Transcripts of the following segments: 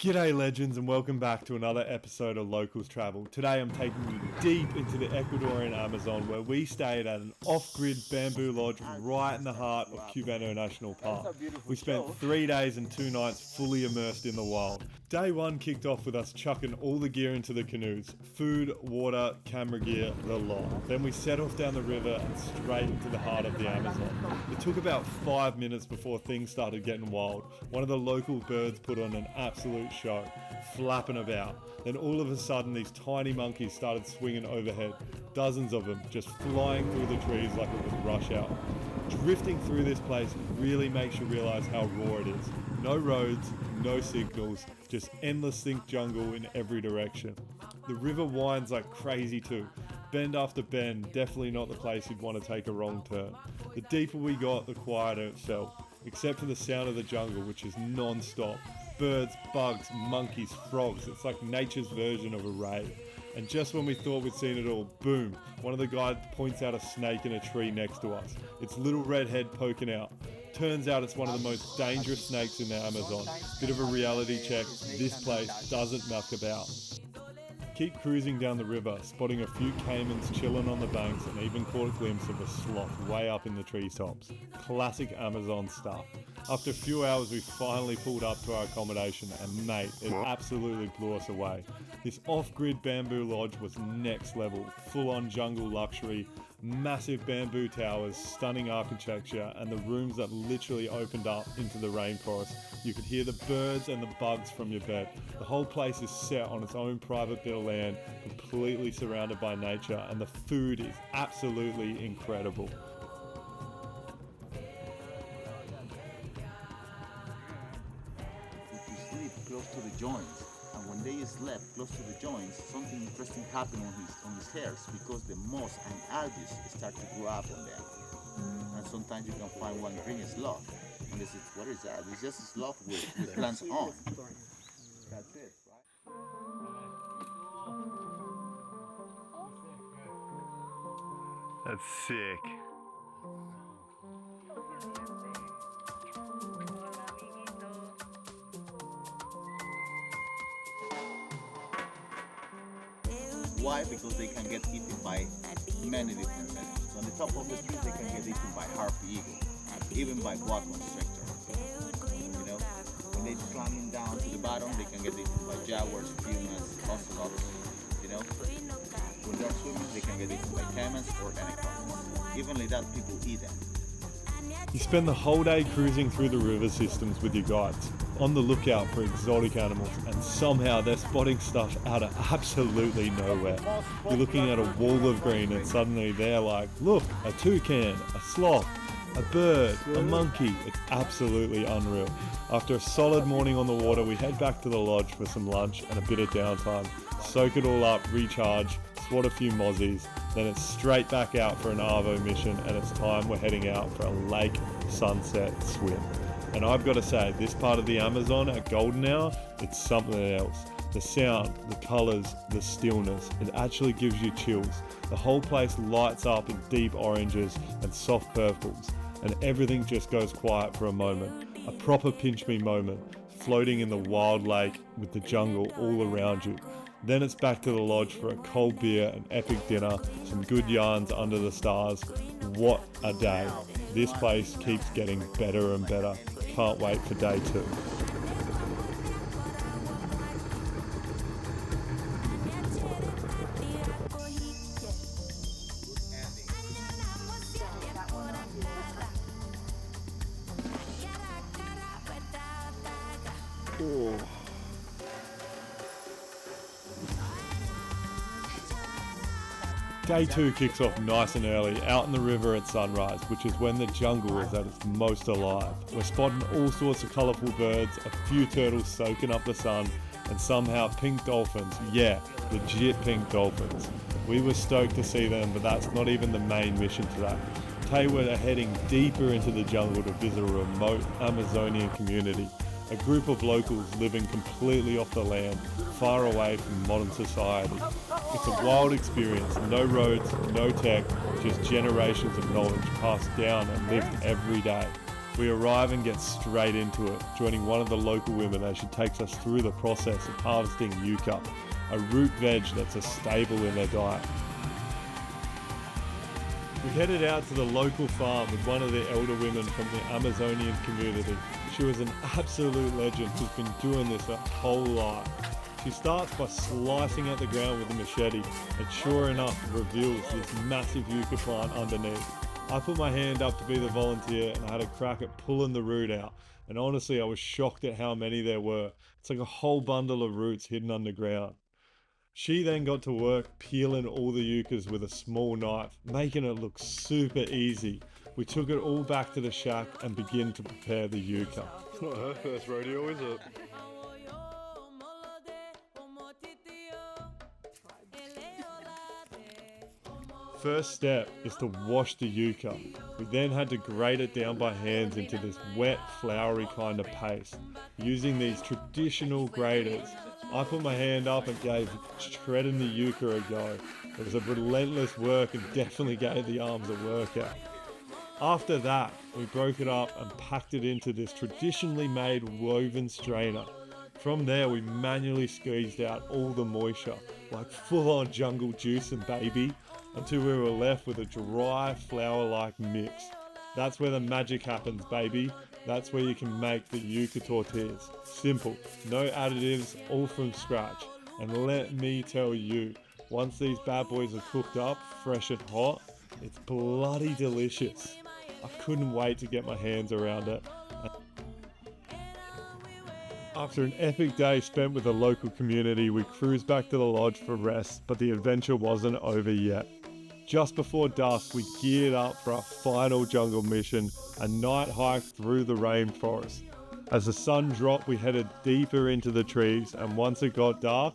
G'day legends and welcome back to another episode of Locals Travel. Today I'm taking you deep into the Ecuadorian Amazon where we stayed at an off-grid bamboo lodge right in the heart of Cuyabeno National Park. We spent 3 days and 2 nights fully immersed in the wild. Day 1 kicked off with us chucking all the gear into the canoes. Food, water, camera gear, the lot. Then we set off down the river and straight into the heart of the Amazon. It took about 5 minutes before things started getting wild. One of the local birds put on an absolute show, flapping about. Then all of a sudden these tiny monkeys started swinging overhead, dozens of them just flying through the trees like it was rush hour. Drifting through this place really makes you realize how raw it is. No roads, no signals, just endless thick jungle in every direction. The river winds like crazy too. Bend after bend, definitely not the place you'd want to take a wrong turn. The deeper we got, the quieter it felt, except for the sound of the jungle, which is non-stop. Birds, bugs, monkeys, frogs. It's like nature's version of a rave. And just when we thought we'd seen it all, boom, one of the guys points out a snake in a tree next to us. Its little red head poking out. Turns out it's one of the most dangerous snakes in the Amazon. Bit of a reality check, this place doesn't muck about. Keep cruising down the river, spotting a few caimans chilling on the banks and even caught a glimpse of a sloth way up in the treetops. Classic Amazon stuff. After a few hours we finally pulled up to our accommodation and mate, it absolutely blew us away. This off-grid bamboo lodge was next level, full-on jungle luxury, massive bamboo towers, stunning architecture, and the rooms that literally opened up into the rainforest. You could hear the birds and the bugs from your bed. The whole place is set on its own private bit of land, completely surrounded by nature, and the food is absolutely incredible. Close to the joints, and when they slept close to the joints, something interesting happened on his hairs because the moss and algae start to grow up on them. And sometimes you can find one green sloth, and this is what is that? It's just a sloth with plants on. That's it, right? That's sick. Why? Because they can get eaten by many different animals. On the top of the tree, they can get eaten by harpy eagle, even by boa constrictor. You know, when they're climbing down to the bottom, they can get eaten by jaguars, pumas, ocelots. You know, when they're swimming, they can get eaten by caimans or anacondas. Even like that, people eat them. You spend the whole day cruising through the river systems with your guides, on the lookout for exotic animals, and somehow they're spotting stuff out of absolutely nowhere. You're looking at a wall of green and suddenly they're like, look, a toucan, a sloth, a bird, a monkey. It's absolutely unreal. After a solid morning on the water, we head back to the lodge for some lunch and a bit of downtime. Soak it all up, recharge, swat a few mozzies, then it's straight back out for an Arvo mission, and it's time we're heading out for a lake sunset swim. And I've got to say, this part of the Amazon at golden hour, it's something else. The sound, the colours, the stillness, it actually gives you chills. The whole place lights up in deep oranges and soft purples, and everything just goes quiet for a moment. A proper pinch me moment, floating in the wild lake with the jungle all around you. Then it's back to the lodge for a cold beer, an epic dinner, some good yarns under the stars. What a day. This place keeps getting better and better. Can't wait for day 2. Day 2 kicks off nice and early, out in the river at sunrise, which is when the jungle is at its most alive. We're spotting all sorts of colourful birds, a few turtles soaking up the sun, and somehow pink dolphins. Yeah, legit pink dolphins. We were stoked to see them, but that's not even the main mission today. Today we're heading deeper into the jungle to visit a remote Amazonian community. A group of locals living completely off the land, far away from modern society. It's a wild experience, no roads, no tech, just generations of knowledge passed down and lived every day. We arrive and get straight into it, joining one of the local women as she takes us through the process of harvesting yucca, a root veg that's a staple in their diet. We headed out to the local farm with one of the elder women from the Amazonian community. She was an absolute legend who's been doing this her whole life. She starts by slicing at the ground with a machete, and sure enough reveals this massive yucca plant underneath. I put my hand up to be the volunteer and I had a crack at pulling the root out, and honestly I was shocked at how many there were. It's like a whole bundle of roots hidden underground. She then got to work peeling all the yuccas with a small knife, making it look super easy. We took it all back to the shack and began to prepare the yucca. It's not her first rodeo, is it? First step is to wash the yucca. We then had to grate it down by hands into this wet, floury kind of paste. Using these traditional graters, I put my hand up and gave shredding the yucca a go. It was a relentless work and definitely gave the arms a workout. After that, we broke it up and packed it into this traditionally made woven strainer. From there, we manually squeezed out all the moisture, like full-on jungle juicing, baby, until we were left with a dry, flour-like mix. That's where the magic happens, baby. That's where you can make the yucca tortillas. Simple, no additives, all from scratch. And let me tell you, once these bad boys are cooked up, fresh and hot, it's bloody delicious. I couldn't wait to get my hands around it. After an epic day spent with the local community, we cruised back to the lodge for rest, but the adventure wasn't over yet. Just before dusk, we geared up for our final jungle mission, a night hike through the rainforest. As the sun dropped, we headed deeper into the trees, and once it got dark,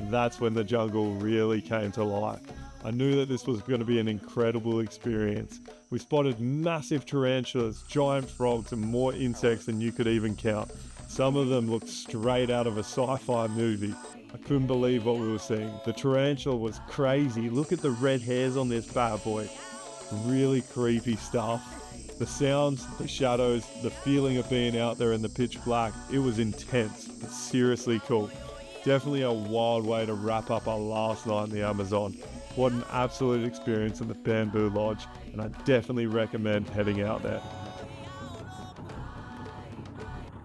that's when the jungle really came to life. I knew that this was going to be an incredible experience. We spotted massive tarantulas, giant frogs, and more insects than you could even count. Some of them looked straight out of a sci-fi movie. I couldn't believe what we were seeing. The tarantula was crazy. Look at the red hairs on this bad boy. Really creepy stuff. The sounds, the shadows, the feeling of being out there in the pitch black, it was intense. It's seriously cool. Definitely a wild way to wrap up our last night in the Amazon. What an absolute experience in the Bamboo Lodge, and I definitely recommend heading out there.